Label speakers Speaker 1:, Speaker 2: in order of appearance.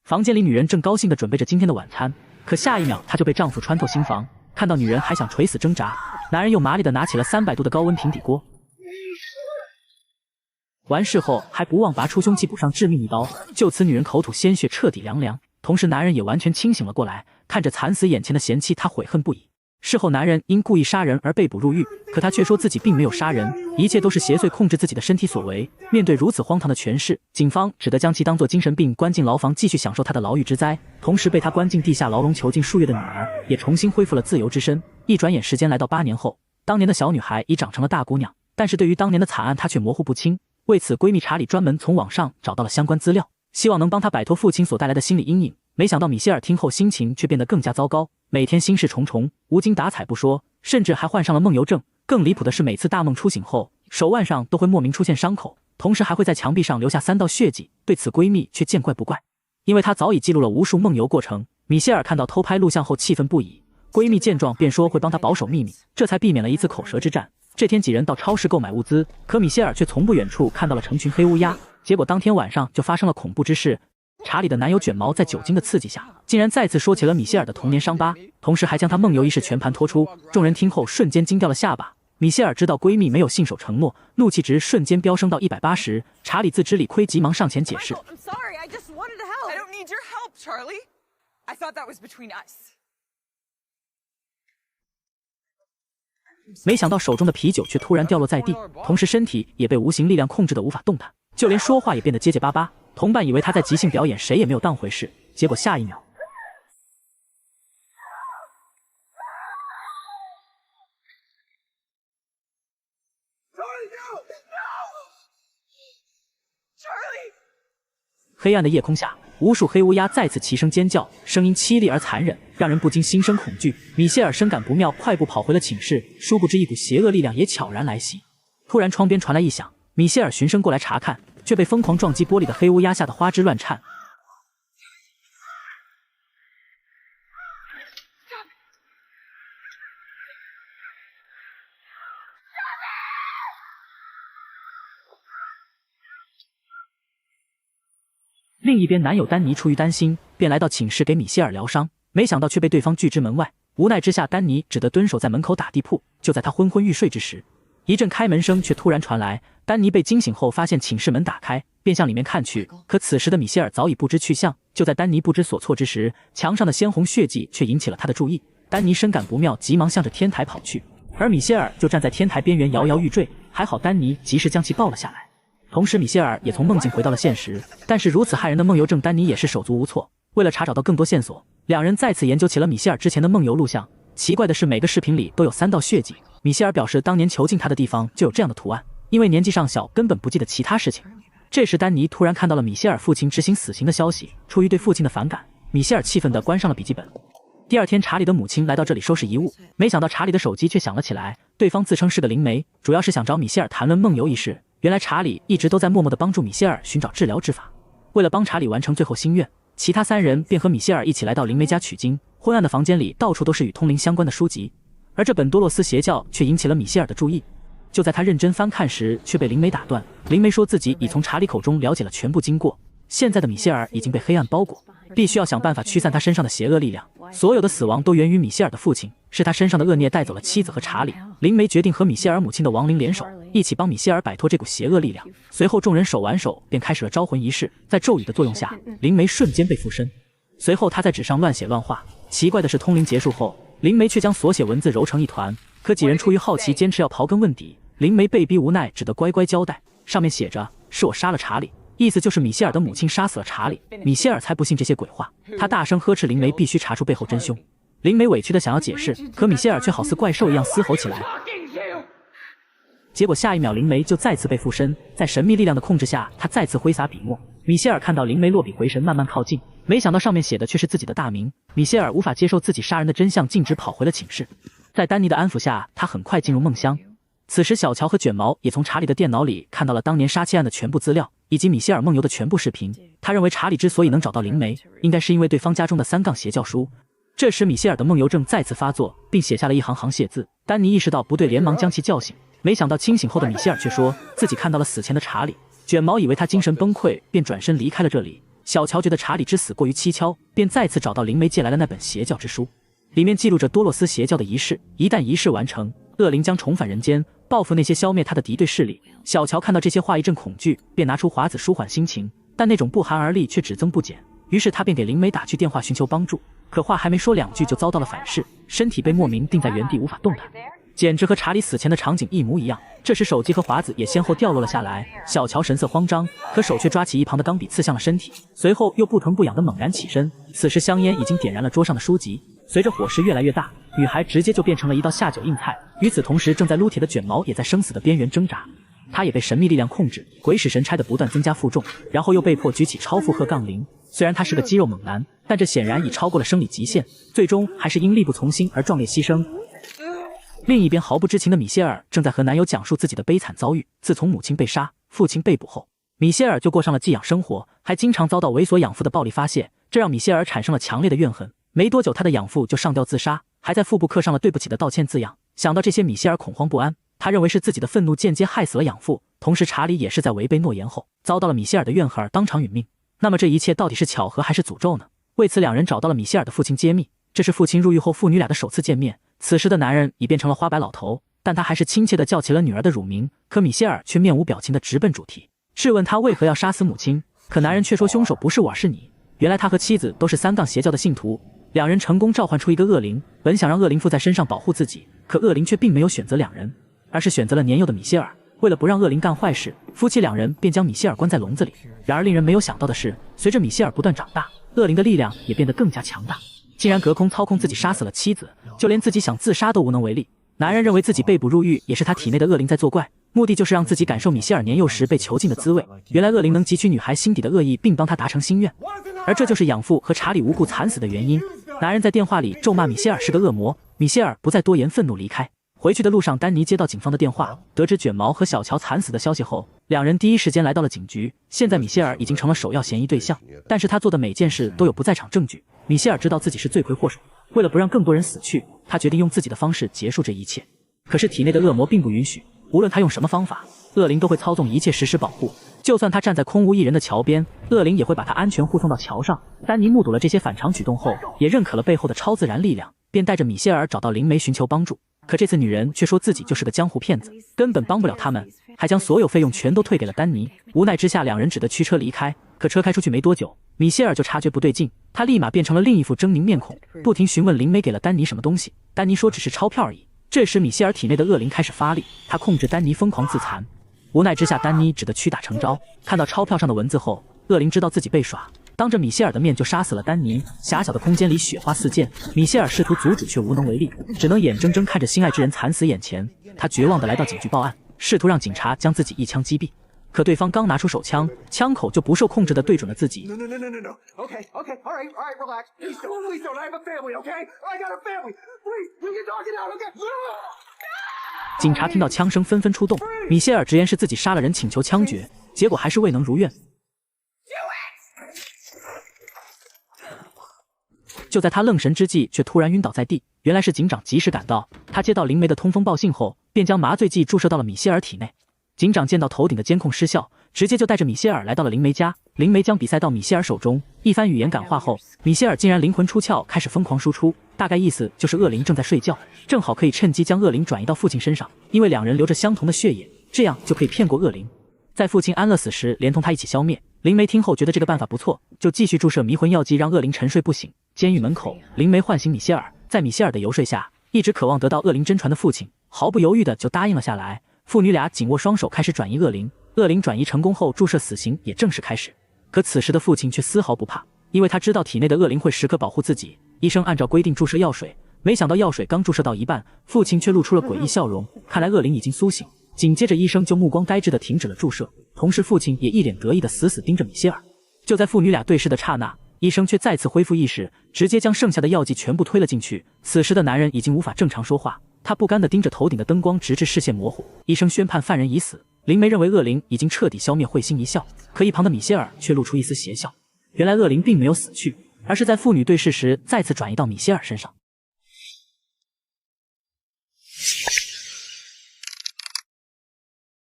Speaker 1: 房间里女人正高兴地准备着今天的晚餐，可下一秒她就被丈夫穿透心房，看到女人还想垂死挣扎，男人又麻利地拿起了300度的高温平底锅。完事后还不忘拔出凶器补上致命一刀，就此女人口吐鲜血，彻底凉凉。同时男人也完全清醒了过来，看着惨死眼前的贤妻，他悔恨不已。事后男人因故意杀人而被捕入狱，可他却说自己并没有杀人，一切都是邪祟控制自己的身体所为。面对如此荒唐的诠释，警方只得将其当作精神病关进牢房，继续享受他的牢狱之灾。同时被他关进地下牢笼囚禁数月的女儿也重新恢复了自由之身。一转眼时间来到8年后，当年的小女孩已长成了大姑娘，但是对于当年的惨案她却模糊不清。为此闺蜜查理专门从网上找到了相关资料，希望能帮她摆脱父亲所带来的心理阴影。没想到米歇尔听后心情却变得更加糟糕，每天心事重重，无精打采不说，甚至还患上了梦游症。更离谱的是，每次大梦初醒后，手腕上都会莫名出现伤口，同时还会在墙壁上留下3道血迹。对此闺蜜却见怪不怪，因为她早已记录了无数梦游过程。米歇尔看到偷拍录像后气愤不已，闺蜜见状便说会帮她保守秘密，这才避免了一次口舌之战。这天几人到超市购买物资，可米歇尔却从不远处看到了成群黑乌鸦，结果当天晚上就发生了恐怖之事。查理的男友卷毛在酒精的刺激下，竟然再次说起了米歇尔的童年伤疤，同时还将他梦游一事全盘托出。众人听后瞬间惊掉了下巴。米歇尔知道闺蜜没有信守承诺，怒气值瞬间飙升到180。查理自知理亏，急忙上前解释。没想到手中的啤酒却突然掉落在地，同时身体也被无形力量控制得无法动弹，就连说话也变得结结巴巴。同伴以为他在即兴表演，谁也没有当回事。结果下一秒，黑暗的夜空下，无数黑乌鸦再次齐声尖叫，声音凄厉而残忍，让人不禁心生恐惧。米歇尔深感不妙，快步跑回了寝室，殊不知一股邪恶力量也悄然来袭。突然窗边传来异响，米歇尔循声过来查看，却被疯狂撞击玻璃的黑乌鸦吓得花枝乱颤。另一边，男友丹尼出于担心，便来到寝室给米歇尔疗伤，没想到却被对方拒之门外。无奈之下，丹尼只得蹲守在门口打地铺。就在他昏昏欲睡之时，一阵开门声却突然传来。丹尼被惊醒后，发现寝室门打开，便向里面看去。可此时的米歇尔早已不知去向。就在丹尼不知所措之时，墙上的鲜红血迹却引起了他的注意。丹尼深感不妙，急忙向着天台跑去，而米歇尔就站在天台边缘摇摇欲坠。还好丹尼及时将其抱了下来。同时米歇尔也从梦境回到了现实，但是如此骇人的梦游症，丹尼也是手足无措。为了查找到更多线索，两人再次研究起了米歇尔之前的梦游录像。奇怪的是，每个视频里都有3道血迹。米歇尔表示，当年囚禁他的地方就有这样的图案，因为年纪尚小，根本不记得其他事情。这时丹尼突然看到了米歇尔父亲执行死刑的消息，出于对父亲的反感，米歇尔气愤地关上了笔记本。第二天，查理的母亲来到这里收拾遗物，没想到查理的手机却响了起来，对方自称是个灵媒，主要是想找米歇尔谈论梦游一事。原来查理一直都在默默地帮助米歇尔寻找治疗之法。为了帮查理完成最后心愿，其他3人便和米歇尔一起来到灵媒家取经。昏暗的房间里到处都是与通灵相关的书籍，而这本多洛斯邪教却引起了米歇尔的注意。就在他认真翻看时，却被灵媒打断。灵媒说自己已从查理口中了解了全部经过，现在的米歇尔已经被黑暗包裹，必须要想办法驱散他身上的邪恶力量。所有的死亡都源于米歇尔的父亲，是他身上的恶孽带走了妻子和查理。灵媒决定和米歇尔母亲的亡灵联手，一起帮米歇尔摆脱这股邪恶力量。随后众人手挽手便开始了招魂仪式，在咒语的作用下，灵媒瞬间被附身。随后他在纸上乱写乱画。奇怪的是，通灵结束后，灵媒却将所写文字揉成一团。可几人出于好奇，坚持要刨根问底，灵媒被逼无奈，只得乖乖交代。上面写着：是我杀了查理，意思就是米歇尔的母亲杀死了查理。米歇尔才不信这些鬼话，他大声呵斥灵媒必须查出背后真凶。灵媒委屈的想要解释，可米歇尔却好似怪兽一样嘶吼起来。结果下一秒，灵媒就再次被附身，在神秘力量的控制下，他再次挥洒笔墨。米歇尔看到灵媒落笔回神，慢慢靠近，没想到上面写的却是自己的大名。米歇尔无法接受自己杀人的真相，径直跑回了寝室。在丹尼的安抚下，他很快进入梦乡。此时小乔和卷毛也从查理的电脑里看到了当年杀妻案的全部资料，以及米歇尔梦游的全部视频。他认为查理之所以能找到灵媒，应该是因为对方家中的3杠邪教书。这时米歇尔的梦游症再次发作，并写下了一行行血字。丹尼意识到不对，连忙将其叫醒。没想到清醒后的米歇尔却说自己看到了死前的查理。卷毛以为他精神崩溃，便转身离开了这里。小乔觉得查理之死过于蹊跷，便再次找到灵媒借来的那本邪教之书，里面记录着多洛斯邪教的仪式，一旦仪式完成，恶灵将重返人间，报复那些消灭他的敌对势力。小乔看到这些话一阵恐惧，便拿出华子舒缓心情，但那种不寒而栗却只增不减。于是他便给灵媒打去电话寻求帮助，可话还没说两句就遭到了反噬，身体被莫名定在原地无法动弹，简直和查理死前的场景一模一样。这时手机和华子也先后掉落了下来，小乔神色慌张，可手却抓起一旁的钢笔刺向了身体，随后又不疼不痒的猛然起身。此时香烟已经点燃了桌上的书籍，随着火势越来越大，女孩直接就变成了一道下酒硬菜。与此同时，正在撸铁的卷毛也在生死的边缘挣扎，他也被神秘力量控制，鬼使神差的不断增加负重，然后又被迫举起超负荷杠铃。虽然他是个肌肉猛男，但这显然已超过了生理极限，最终还是因力不从心而壮烈牺牲。另一边，毫不知情的米歇尔正在和男友讲述自己的悲惨遭遇。自从母亲被杀，父亲被捕后，米歇尔就过上了寄养生活，还经常遭到猥琐养父的暴力发泄，这让米歇尔产生了强烈的怨恨。没多久，他的养父就上吊自杀，还在腹部刻上了对不起的道歉字样。想到这些，米歇尔恐慌不安，他认为是自己的愤怒间接害死了养父，同时查理也是在违背诺言后遭到了米歇尔的怨恨而当场殒命。那么这一切到底是巧合还是诅咒呢？为此，两人找到了米歇尔的父亲揭秘，这是父亲入狱后父女俩的首次见面。此时的男人已变成了花白老头，但他还是亲切地叫起了女儿的乳名，可米歇尔却面无表情地直奔主题，质问他为何要杀死母亲。可男人却说凶手不是我，而是你。原来他和妻子都是三杠邪教的信徒，两人成功召唤出一个恶灵，本想让恶灵附在身上保护自己，可恶灵却并没有选择两人，而是选择了年幼的米歇尔。为了不让恶灵干坏事，夫妻两人便将米歇尔关在笼子里。然而令人没有想到的是，随着米歇尔不断长大，恶灵的力量也变得更加强大，竟然隔空操控自己杀死了妻子，就连自己想自杀都无能为力。男人认为自己被捕入狱也是他体内的恶灵在作怪，目的就是让自己感受米歇尔年幼时被囚禁的滋味。原来恶灵能汲取女孩心底的恶意，并帮她达成心愿，而这就是养父和查理无故惨死的原因。男人在电话里咒骂米歇尔是个恶魔，米歇尔不再多言，愤怒离开。回去的路上，丹尼接到警方的电话，得知卷毛和小乔惨死的消息后，两人第一时间来到了警局。现在米歇尔已经成了首要嫌疑对象，但是他做的每件事都有不在场证据。米歇尔知道自己是罪魁祸首，为了不让更多人死去，他决定用自己的方式结束这一切。可是体内的恶魔并不允许，无论他用什么方法，恶灵都会操纵一切实施保护。就算他站在空无一人的桥边，恶灵也会把他安全护送到桥上。丹尼目睹了这些反常举动后，也认可了背后的超自然力量，便带着米歇尔找到灵媒寻求帮助。可这次女人却说自己就是个江湖骗子，根本帮不了他们，还将所有费用全都退给了丹尼。无奈之下，两人只得驱车离开。可车开出去没多久，米歇尔就察觉不对劲，他立马变成了另一副狰狞面孔，不停询问灵媒给了丹尼什么东西。丹尼说只是钞票而已。这时米歇尔体内的恶灵开始发力，他控制丹尼疯狂自残。无奈之下，丹尼只得屈打成招。看到钞票上的文字后，恶灵知道自己被耍，当着米歇尔的面就杀死了丹尼。狭小的空间里血花四溅，米歇尔试图阻止却无能为力，只能眼睁睁看着心爱之人惨死眼前。他绝望地来到警局报案，试图让警察将自己一枪击毙。可对方刚拿出手枪，枪口就不受控制地对准了自己。警察听到枪声纷纷出动，米歇尔直言是自己杀了人，请求枪决，结果还是未能如愿。就在他愣神之际，却突然晕倒在地。原来是警长及时赶到，他接到灵媒的通风报信后，便将麻醉剂注射到了米歇尔体内。警长见到头顶的监控失效，直接就带着米歇尔来到了灵媒家。灵媒将比赛到米歇尔手中，一番语言感化后，米歇尔竟然灵魂出窍，开始疯狂输出。大概意思就是恶灵正在睡觉，正好可以趁机将恶灵转移到父亲身上，因为两人流着相同的血液，这样就可以骗过恶灵，在父亲安乐死时连同他一起消灭。灵媒听后觉得这个办法不错，就继续注射迷魂药剂，让恶灵沉睡不醒。监狱门口，灵媒唤醒米歇尔，在米歇尔的游说下，一直渴望得到恶灵真传的父亲毫不犹豫的就答应了下来。父女俩紧握双手，开始转移恶灵。恶灵转移成功后，注射死刑也正式开始。可此时的父亲却丝毫不怕，因为他知道体内的恶灵会时刻保护自己。医生按照规定注射药水，没想到药水刚注射到一半，父亲却露出了诡异笑容，看来恶灵已经苏醒。紧接着医生就目光呆滞地停止了注射，同时父亲也一脸得意地死死盯着米歇尔。就在父女俩对视的刹那，医生却再次恢复意识，直接将剩下的药剂全部推了进去。此时的男人已经无法正常说话，他不甘地盯着头顶的灯光，直至视线模糊。医生宣判犯人已死。灵媒认为恶灵已经彻底消灭，会心一笑。可一旁的米歇尔却露出一丝邪笑，原来恶灵并没有死去，而是在父女对视时再次转移到米歇尔身上。